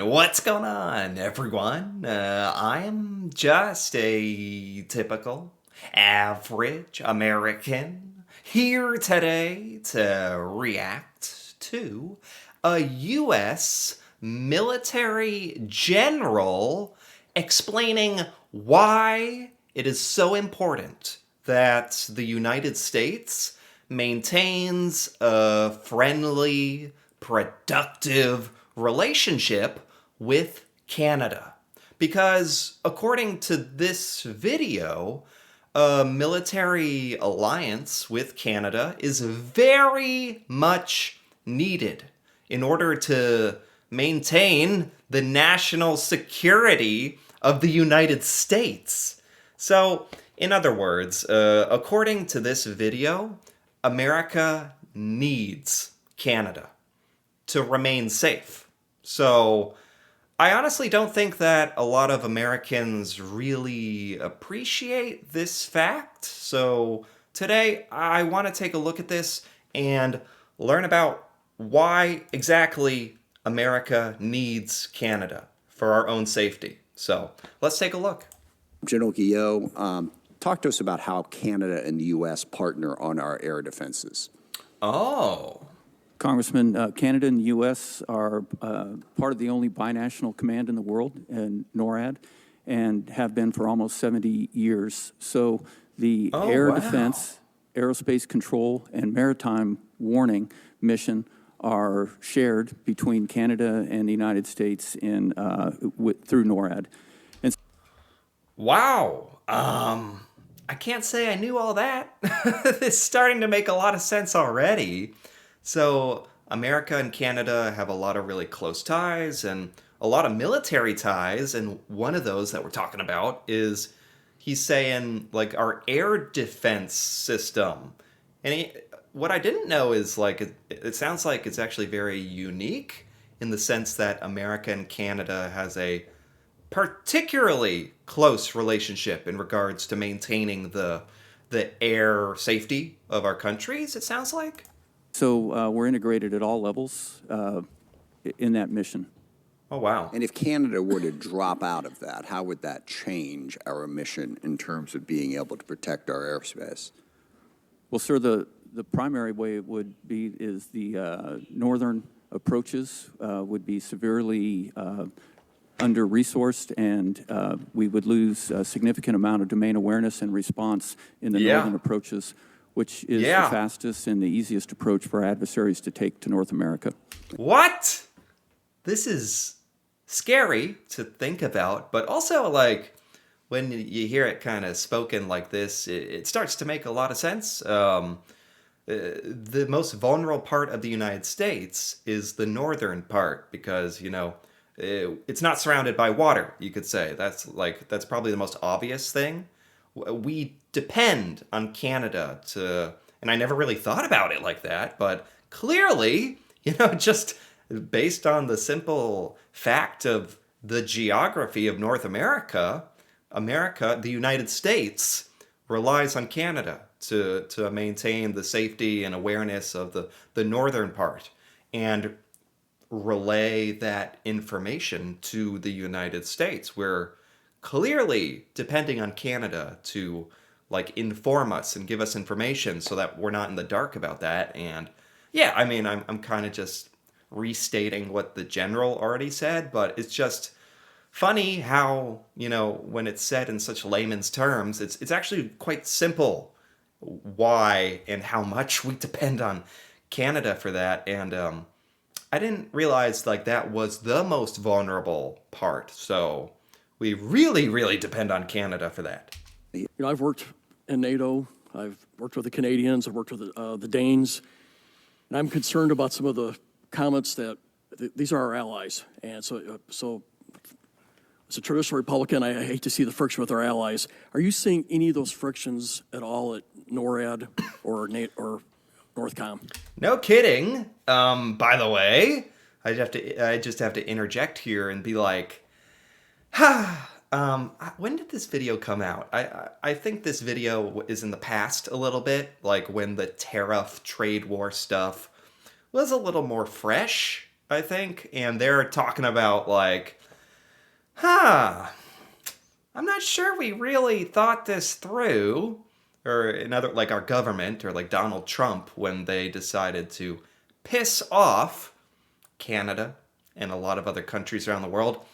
What's going on, everyone? I am just a typical, average American here today to react to a U.S. military general explaining why it is so important that the United States maintains a friendly, productive relationship with Canada. Because according to this video, a military alliance with Canada is very much needed in order to maintain the national security of the United States. So, in other words, according to this video, America needs Canada to remain safe. So, I honestly don't think that a lot of Americans really appreciate this fact. So, today I want to take a look at this and learn about why exactly America needs Canada for our own safety. So, let's take a look. General Guillot, talk to us about how Canada and the U.S. partner on our air defenses. Oh, Congressman, Canada and the U.S. are part of the only binational command in the world, in NORAD, and have been for almost 70 years. So the air wow. defense, aerospace control, and maritime warning mission are shared between Canada and the United States through NORAD. And Wow. I can't say I knew all that. It's starting to make a lot of sense already. So, America and Canada have a lot of really close ties and a lot of military ties, and one of those that we're talking about is he's saying like our air defense system. What I didn't know is like it sounds like it's actually very unique in the sense that America and Canada has a particularly close relationship in regards to maintaining the air safety of our countries, it sounds like. so we're integrated at all levels in that mission. Oh, wow. And if Canada were to drop out of that, how would that change our mission in terms of being able to protect our airspace? Well, sir, the primary way it would be is the northern approaches would be severely under-resourced, and we would lose a significant amount of domain awareness and response in the northern approaches, which is the fastest and the easiest approach for adversaries to take to North America. What? This is scary to think about, but also like when you hear it kind of spoken like this, it starts to make a lot of sense. The most vulnerable part of the United States is the northern part because, it's not surrounded by water, you could say. That's probably the most obvious thing. We depend on Canada to, and I never really thought about it like that, but clearly, just based on the simple fact of the geography of North America, the United States, relies on Canada to maintain the safety and awareness of the northern part and relay that information to the United States. We're clearly depending on Canada to like inform us and give us information so that we're not in the dark about that. And yeah, I mean, I'm kind of just restating what the general already said, but it's just funny how, when it's said in such layman's terms, it's actually quite simple why and how much we depend on Canada for that. And I didn't realize like that was the most vulnerable part. So we really, really depend on Canada for that. I've worked in NATO. I've worked with the Canadians. I've worked with the Danes. And I'm concerned about some of the comments that these are our allies. And so as a traditional Republican, I hate to see the friction with our allies. Are you seeing any of those frictions at all at NORAD or NORTHCOM? No kidding. By the way, I just have to interject here and be like, when did this video come out? I think this video is in the past a little bit, like when the tariff trade war stuff was a little more fresh. I think, and they're talking about like, huh, I'm not sure we really thought this through. Or another, like our government, or like Donald Trump, when they decided to piss off Canada and a lot of other countries around the world.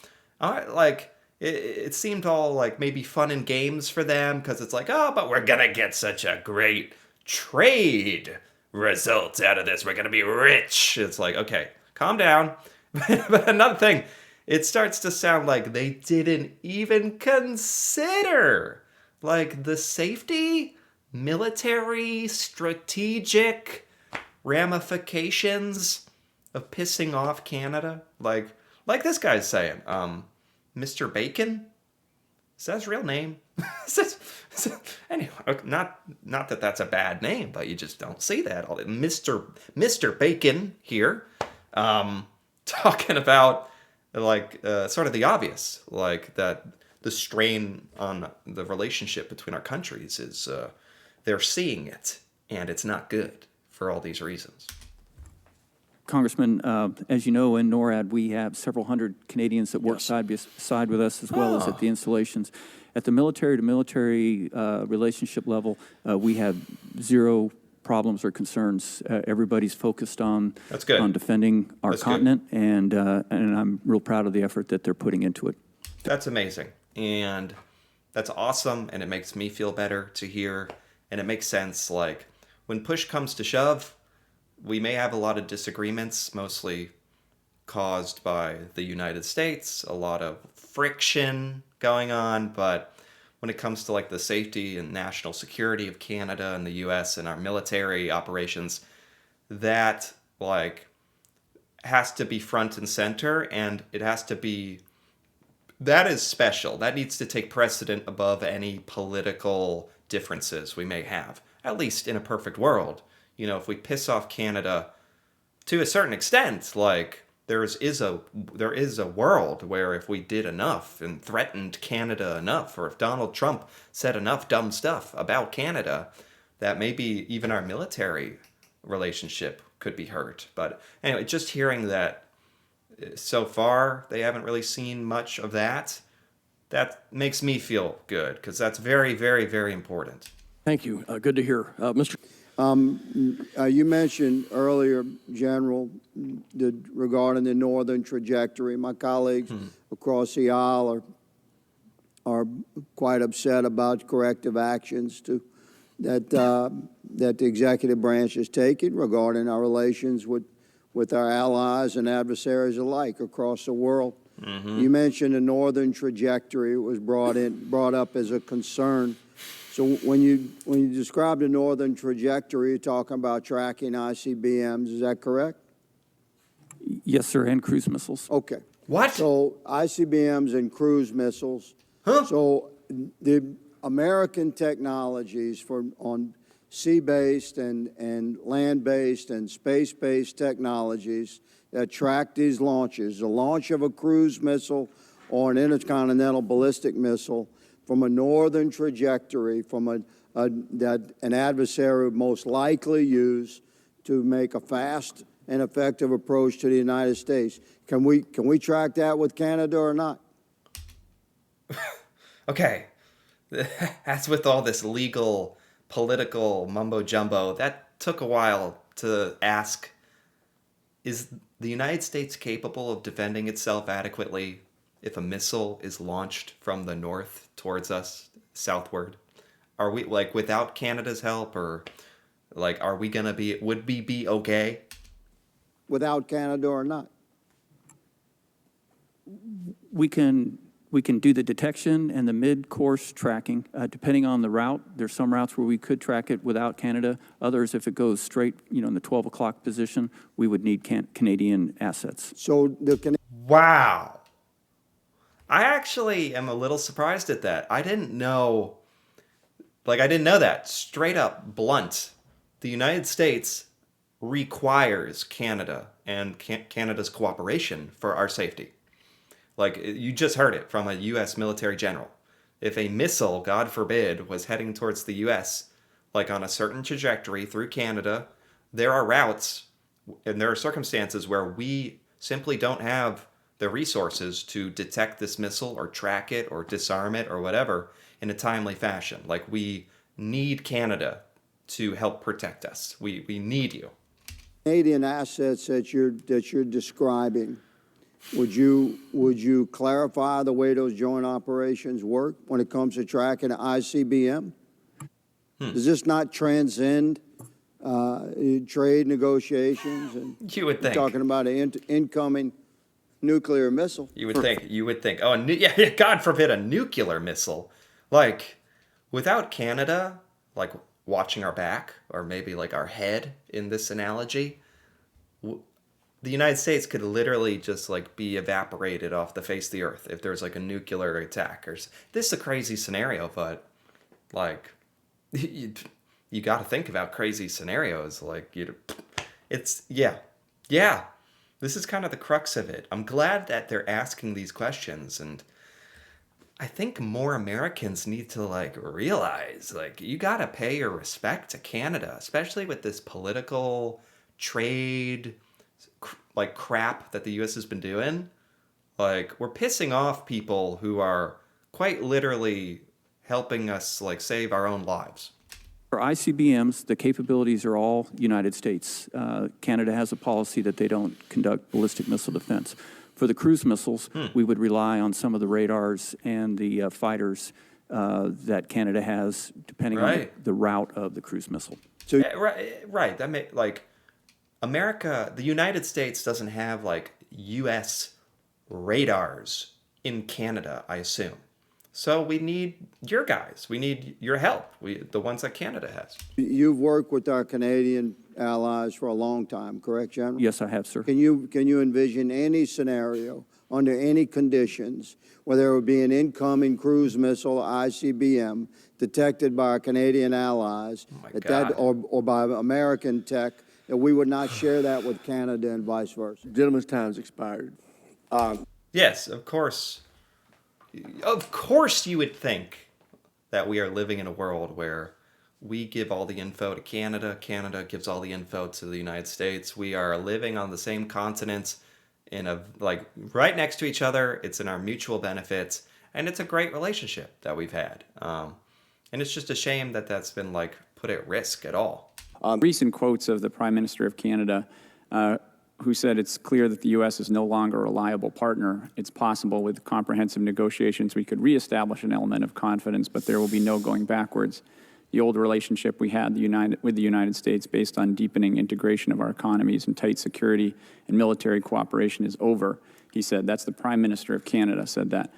Like, it seemed all like maybe fun and games for them because it's like, oh, but we're gonna get such a great trade result out of this. We're gonna be rich. It's like, okay, calm down. But another thing, it starts to sound like they didn't even consider like the safety, military, strategic ramifications of pissing off Canada. Like this guy's saying, Mr. Bacon? Is that his real name? Anyway, not that that's a bad name, but you just don't see that all. Mr. Bacon here, talking about like sort of the obvious, like that the strain on the relationship between our countries is they're seeing it, and it's not good for all these reasons. Congressman, as you know, in NORAD, we have several hundred Canadians that work Yes. side by side with us, as well as at the installations. At the military-to-military relationship level, we have zero problems or concerns. Everybody's focused on That's good. on defending our That's good. continent, and I'm real proud of the effort that they're putting into it. That's amazing. And that's awesome. And it makes me feel better to hear. And it makes sense. Like, when push comes to shove, we may have a lot of disagreements, mostly caused by the United States, a lot of friction going on. But when it comes to like the safety and national security of Canada and the US and our military operations, that like has to be front and center, and it has to be, that is special. That needs to take precedent above any political differences we may have, at least in a perfect world. You know, if we piss off Canada to a certain extent, like there is a world where if we did enough and threatened Canada enough, or if Donald Trump said enough dumb stuff about Canada, that maybe even our military relationship could be hurt. But anyway, just hearing that so far they haven't really seen much of that, that makes me feel good, because that's very, very, very important. Thank you. Good to hear. Mr. You mentioned earlier, General, regarding the northern trajectory. My colleagues across the aisle are quite upset about corrective actions that the executive branch is taking regarding our relations with our allies and adversaries alike across the world. You mentioned the northern trajectory. It was brought up as a concern. So when you describe the northern trajectory, you're talking about tracking ICBMs. Is that correct? Yes, sir, and cruise missiles. Okay. What? So ICBMs and cruise missiles. Huh? So the American technologies on sea-based and land-based and space-based technologies that track these launches, the launch of a cruise missile or an intercontinental ballistic missile from a northern trajectory, from that an adversary would most likely use to make a fast and effective approach to the United States. Can we track that with Canada or not? Okay. That's with all this legal, political mumbo jumbo. That took a while to ask. Is the United States capable of defending itself adequately if a missile is launched from the north towards us, southward? Are we, like, without Canada's help, or like, are we gonna be, would we be okay? Without Canada or not? We can do the detection and the mid-course tracking, depending on the route. There's some routes where we could track it without Canada. Others, if it goes straight, in the 12 o'clock position, we would need Canadian assets. So Wow. I actually am a little surprised at that. I didn't know that. Straight up blunt. The United States requires Canada and Canada's cooperation for our safety. Like, you just heard it from a U.S. military general. If a missile, God forbid, was heading towards the U.S., like on a certain trajectory through Canada, there are routes and there are circumstances where we simply don't have the resources to detect this missile or track it or disarm it or whatever in a timely fashion. Like, we need Canada to help protect us. We need you. Canadian assets that you're describing, would you clarify the way those joint operations work when it comes to tracking ICBM? Does this not transcend trade negotiations? And You would think. talking about an incoming nuclear missile. You would think. You would think. Oh, yeah, God forbid a nuclear missile. Like, without Canada, like, watching our back, or maybe like our head in this analogy, the United States could literally just like be evaporated off the face of the earth if there's like a nuclear attack. This is a crazy scenario, but like, you got to think about crazy scenarios. Like, yeah. This is kind of the crux of it. I'm glad that they're asking these questions, and I think more Americans need to like realize, like, you got to pay your respect to Canada, especially with this political trade like crap that the US has been doing. Like, we're pissing off people who are quite literally helping us like save our own lives. For ICBMs, the capabilities are all United States. Canada has a policy that they don't conduct ballistic missile defense. For the cruise missiles, we would rely on some of the radars and the fighters that Canada has, depending on the route of the cruise missile. So Right. That may like America, the United States doesn't have like US radars in Canada, I assume. So we need your guys. We need your help. The ones that Canada has. you've worked with our Canadian allies for a long time, correct, General? Yes, I have, sir. Can you envision any scenario under any conditions where there would be an incoming cruise missile ICBM detected by our Canadian allies my that God. or by American tech, that we would not share that with Canada and vice versa? Gentleman's time's expired. Yes, of course. Of course you would think that we are living in a world where we give all the info to Canada, Canada gives all the info to the United States. We are living on the same continents in a like right next to each other. It's in our mutual benefits, and it's a great relationship that we've had. And it's just a shame that that's been like put at risk at all. Recent quotes of the Prime Minister of Canada, who said it's clear that the U.S. is no longer a reliable partner. It's possible with comprehensive negotiations we could reestablish an element of confidence, but there will be no going backwards. The old relationship we had with the United States based on deepening integration of our economies and tight security and military cooperation is over, he said. That's the Prime Minister of Canada said that.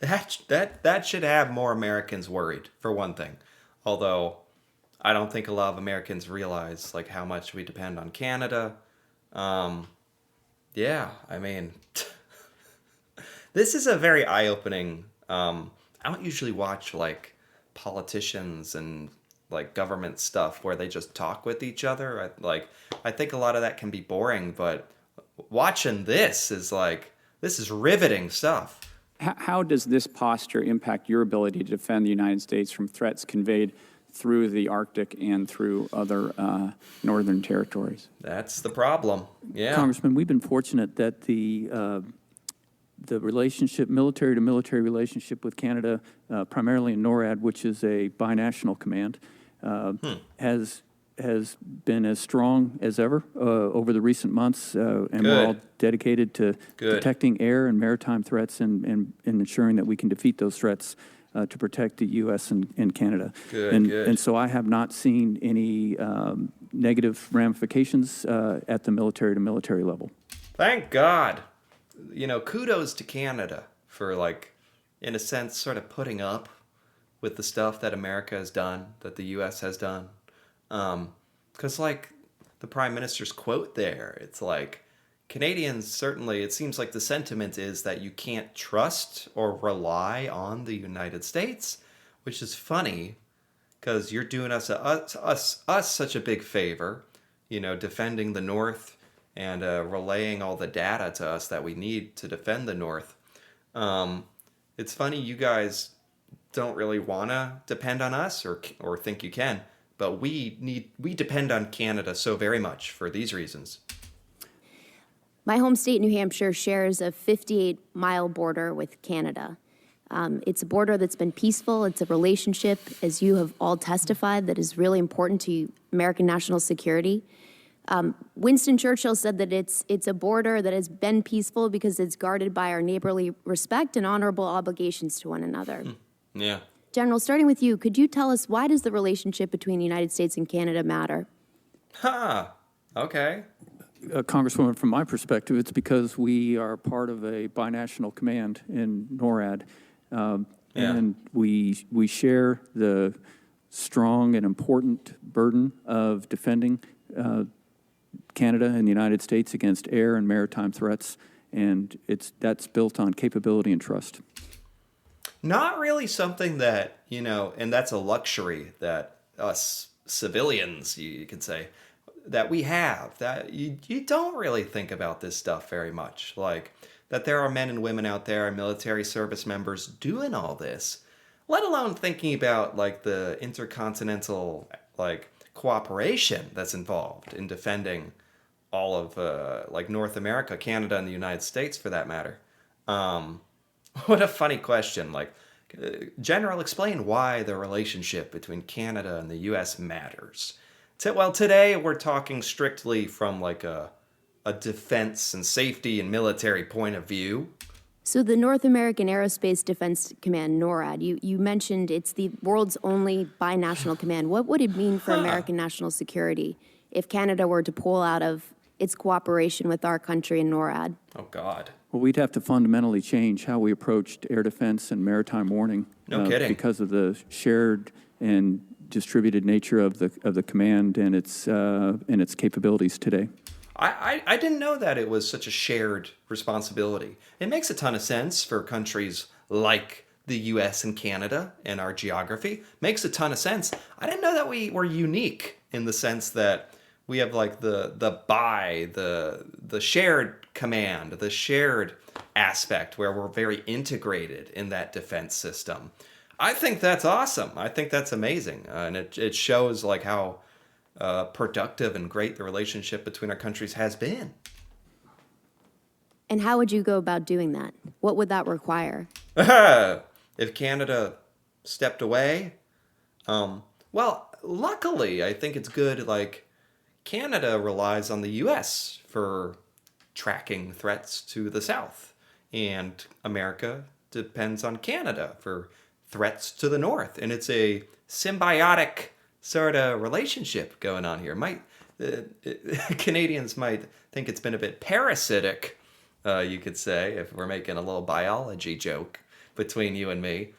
That should have more Americans worried, for one thing. Although I don't think a lot of Americans realize like how much we depend on Canada. Yeah, I mean, this is a very eye-opening. I don't usually watch like politicians and like government stuff where they just talk with each other. I think a lot of that can be boring, but watching this is riveting stuff. How does this posture impact your ability to defend the United States from threats conveyed through the Arctic and through other northern territories? That's the problem. Yeah. Congressman, we've been fortunate that the relationship, military to military relationship with Canada, primarily in NORAD, which is a binational command, has been as strong as ever over the recent months, and we're all dedicated to detecting air and maritime threats and ensuring that we can defeat those threats to protect the U.S. and Canada. Good. And so I have not seen any negative ramifications at the military to military level. Thank God. You know, kudos to Canada for like, in a sense, sort of putting up with the stuff that America has done, that the U.S. has done. Because like the Prime Minister's quote there, it's like, Canadians certainly, it seems like the sentiment is that you can't trust or rely on the United States, which is funny because you're doing us such a big favor, you know, defending the North and relaying all the data to us that we need to defend the North. It's funny you guys don't really want to depend on us or think you can, but we depend on Canada so very much for these reasons. My home state, New Hampshire, shares a 58-mile border with Canada. It's a border that's been peaceful. It's a relationship, as you have all testified, that is really important to American national security. Winston Churchill said that it's a border that has been peaceful because it's guarded by our neighborly respect and honorable obligations to one another. Yeah. General, starting with you, could you tell us why does the relationship between the United States and Canada matter? Okay. Congresswoman, from my perspective, it's because we are part of a binational command in NORAD. And we share the strong and important burden of defending Canada and the United States against air and maritime threats, and that's built on capability and trust. Not really something that, and that's a luxury that us civilians, you could say, that we have, that you don't really think about this stuff very much. Like, that there are men and women out there, military service members, doing all this, let alone thinking about, like, the intercontinental, like, cooperation that's involved in defending all of, like, North America, Canada, and the United States, for that matter. What a funny question. Like, General, explain why the relationship between Canada and the U.S. matters. Well, today we're talking strictly from like a defense and safety and military point of view. So the North American Aerospace Defense Command, NORAD, you mentioned it's the world's only binational command. What would it mean for American national security if Canada were to pull out of its cooperation with our country in NORAD? Oh, God. Well, we'd have to fundamentally change how we approached air defense and maritime warning. No kidding. Because of the shared and distributed nature of the command and its capabilities today. I didn't know that it was such a shared responsibility. It makes a ton of sense for countries like the U.S. and Canada and our geography. Makes a ton of sense. I didn't know that we were unique in the sense that we have like the shared command, the shared aspect where we're very integrated in that defense system. I think that's awesome. I think that's amazing. And it shows like how productive and great the relationship between our countries has been. And how would you go about doing that? What would that require? If Canada stepped away, well, luckily, I think it's good, like, Canada relies on the U.S. for tracking threats to the south, and America depends on Canada for threats to the north, and it's a symbiotic sort of relationship going on here. Canadians might think it's been a bit parasitic, you could say, if we're making a little biology joke between you and me,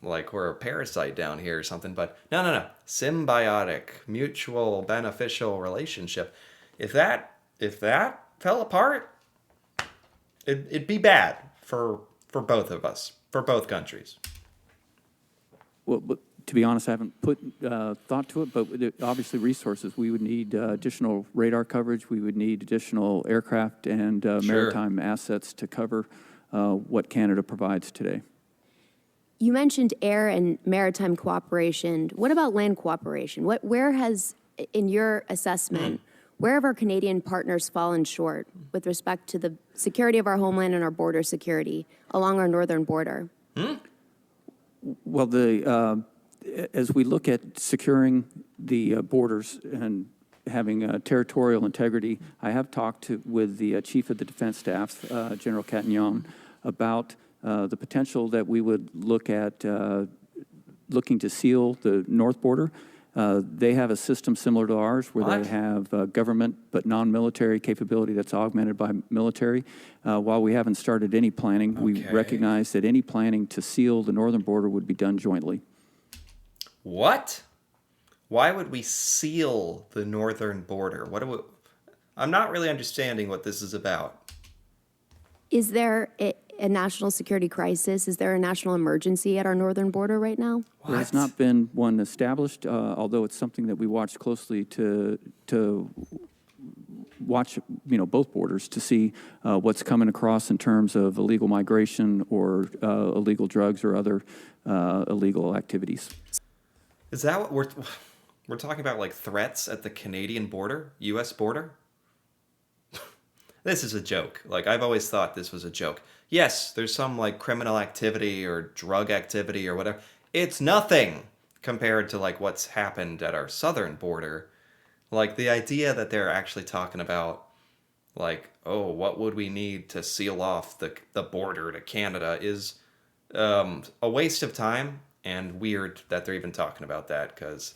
like we're a parasite down here or something. But no, symbiotic, mutual, beneficial relationship. If that fell apart, it'd be bad for both of us, for both countries. Well, but to be honest, I haven't put thought to it, but obviously resources. We would need additional radar coverage. We would need additional aircraft and maritime assets to cover what Canada provides today. You mentioned air and maritime cooperation. What about land cooperation? Where has, in your assessment, where have our Canadian partners fallen short with respect to the security of our homeland and our border security along our northern border? Well, as we look at securing the borders and having territorial integrity, I have talked with the Chief of the Defense Staff, General Cattignon, about the potential that we would look at looking to seal the north border. They have a system similar to ours where they have government but non-military capability that's augmented by military. While we haven't started any planning, we recognize that any planning to seal the northern border would be done jointly. What? Why would we seal the northern border? I'm not really understanding what this is about. Is there a national security crisis? Is there a national emergency at our northern border right now? There has not been one established, although it's something that we watch closely to watch, both borders to see what's coming across in terms of illegal migration or illegal drugs or other illegal activities. Is that what we're talking about, like threats at the Canadian border, U.S. border? this is a joke. Like, I've always thought this was a joke. Yes, there's some like criminal activity or drug activity or whatever. It's nothing compared to like what's happened at our southern border. Like the idea that they're actually talking about like, oh, what would we need to seal off the border to Canada is a waste of time, and weird that they're even talking about that, because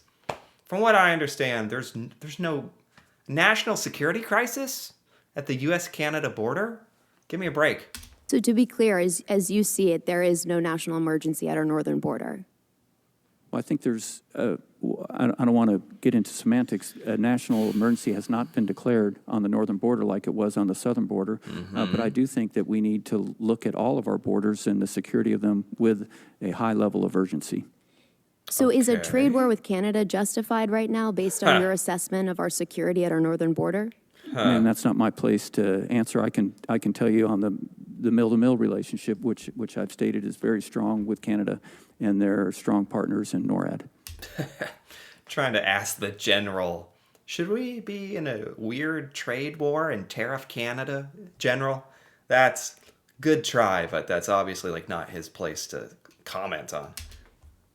from what I understand, there's no national security crisis at the U.S.-Canada border. Give me a break. So to be clear, as you see it, there is no national emergency at our northern border. Well, I think there's, I don't want to get into semantics. A national emergency has not been declared on the northern border like it was on the southern border. But I do think that we need to look at all of our borders and the security of them with a high level of urgency. So is a Okay. trade war with Canada justified right now based on your assessment of our security at our northern border? And that's not my place to answer. I can tell you on the mill-to-mill relationship, which I've stated is very strong with Canada, and they're strong partners in NORAD. Trying to ask the general, should we be in a weird trade war and tariff Canada, General? That's good try, but that's obviously like not his place to comment on.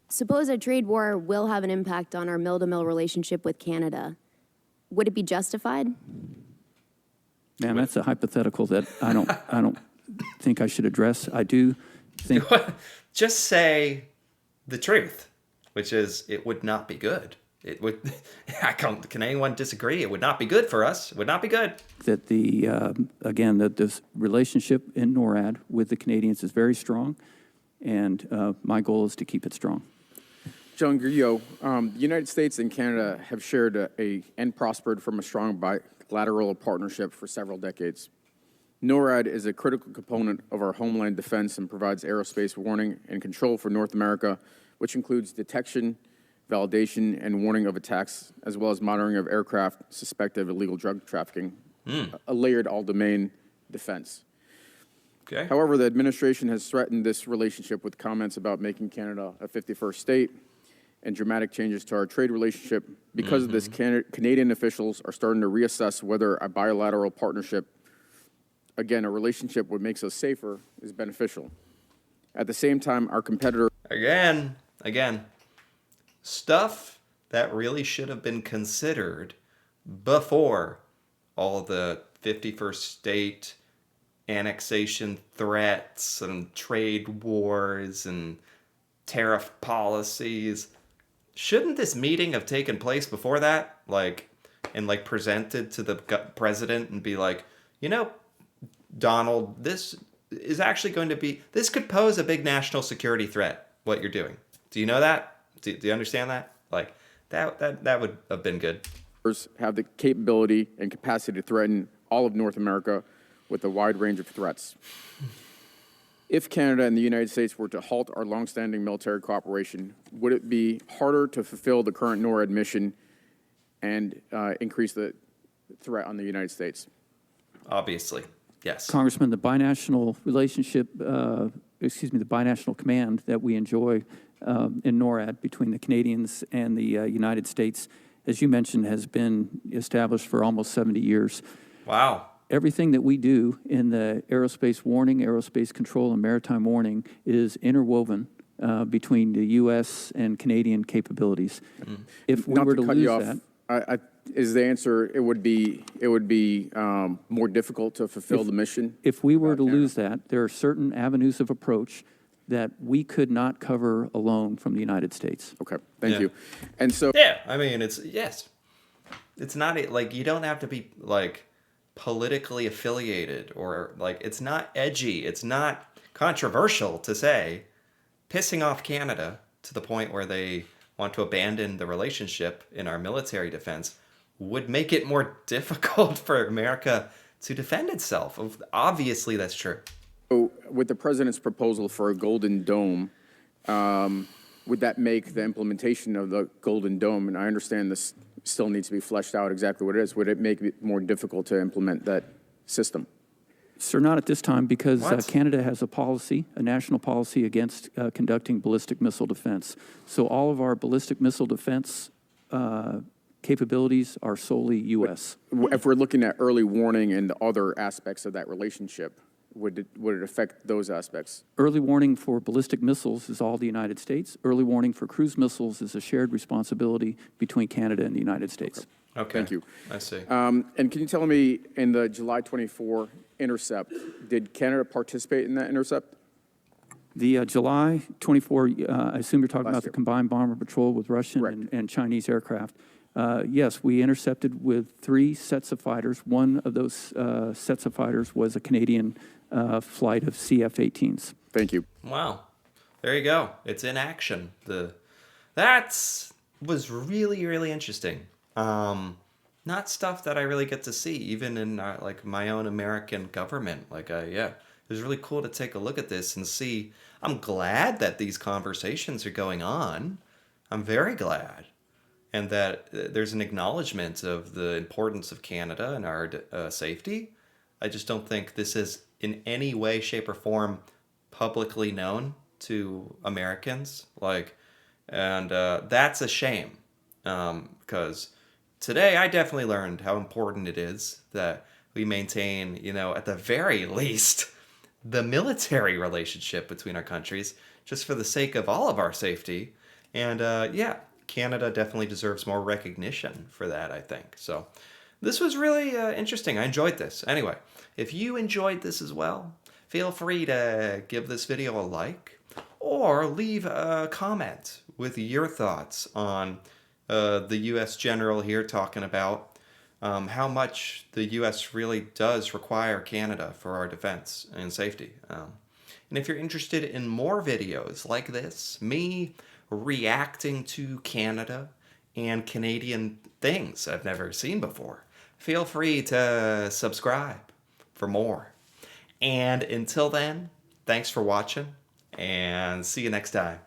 Suppose a trade war will have an impact on our mill-to-mill relationship with Canada. Would it be justified? Man, that's a hypothetical that I don't think I should address. I do think Just say the truth, which is it would not be good. It would. Can anyone disagree? It would not be good for us. It would not be good. that that this relationship in NORAD with the Canadians is very strong, and my goal is to keep it strong. John Grillo, the United States and Canada have shared and prospered from a strong bilateral partnership for several decades. NORAD is a critical component of our homeland defense and provides aerospace warning and control for North America, which includes detection, validation, and warning of attacks, as well as monitoring of aircraft suspected of illegal drug trafficking, a layered all-domain defense. Okay. However, the administration has threatened this relationship with comments about making Canada a 51st state and dramatic changes to our trade relationship. Because of this, Canadian officials are starting to reassess whether a bilateral partnership, again, a relationship what makes us safer, is beneficial. At the same time, our competitor Again, stuff that really should have been considered before all the 51st state annexation threats and trade wars and tariff policies. Shouldn't this meeting have taken place before that? And presented to the president and be like, Donald, this is actually going to be, this could pose a big national security threat, what you're doing. Do you know that? Do you understand that? That would have been good. have the capability and capacity to threaten all of North America with a wide range of threats. If Canada and the United States were to halt our longstanding military cooperation, would it be harder to fulfill the current NORAD mission and increase the threat on the United States? Obviously, yes. Congressman, the binational relationship, the binational command that we enjoy in NORAD between the Canadians and the United States, as you mentioned, has been established for almost 70 years. Wow. Everything that we do in the aerospace warning, aerospace control, and maritime warning is interwoven between the U.S. and Canadian capabilities. If we Not were to to cut lose you off, that, is the answer it would be more difficult to fulfill the mission? if we were to lose that, there are certain avenues of approach that we could not cover alone from the United States. Okay, thank Yeah. you. And so Yeah, I mean, it's not like you don't have to be like politically affiliated or like it's not edgy. It's not controversial to say pissing off Canada to the point where they want to abandon the relationship in our military defense would make it more difficult for America to defend itself. Obviously, that's true. with the president's proposal for a Golden Dome, would that make the implementation of the Golden Dome, and I understand this still needs to be fleshed out exactly what it is, would it make it more difficult to implement that system? Sir, not at this time, because What? Canada has a policy, a national policy against conducting ballistic missile defense. So all of our ballistic missile defense capabilities are solely U.S. If we're looking at early warning and the other aspects of that relationship, would it affect those aspects? Early warning for ballistic missiles is all the United States. Early warning for cruise missiles is a shared responsibility between Canada and the United States. Okay. Thank you. I see. And can you tell me, in the July 24 intercept, did Canada participate in that intercept? The July 24, I assume you're talking Last about the year. combined bomber patrol with Russian Correct. and Chinese aircraft. Yes, we intercepted with 3 sets of fighters. One of those sets of fighters was a Canadian flight of CF-18s. Thank you. Wow. There you go. It's in action. That was really, really interesting. Not stuff that I really get to see, even in like my own American government. Yeah, it was really cool to take a look at this and see. I'm glad that these conversations are going on. I'm very glad. And that there's an acknowledgement of the importance of Canada and our safety. I just don't think this is in any way, shape, or form publicly known to Americans. And that's a shame, because today I definitely learned how important it is that we maintain, at the very least, the military relationship between our countries, just for the sake of all of our safety. And yeah, Canada definitely deserves more recognition for that, I think. So this was really interesting. I enjoyed this. Anyway, if you enjoyed this as well, feel free to give this video a like or leave a comment with your thoughts on the U.S. general here talking about how much the U.S. really does require Canada for our defense and safety. And if you're interested in more videos like this, me reacting to Canada and Canadian things I've never seen before, feel free to subscribe for more. And until then, thanks for watching, and see you next time.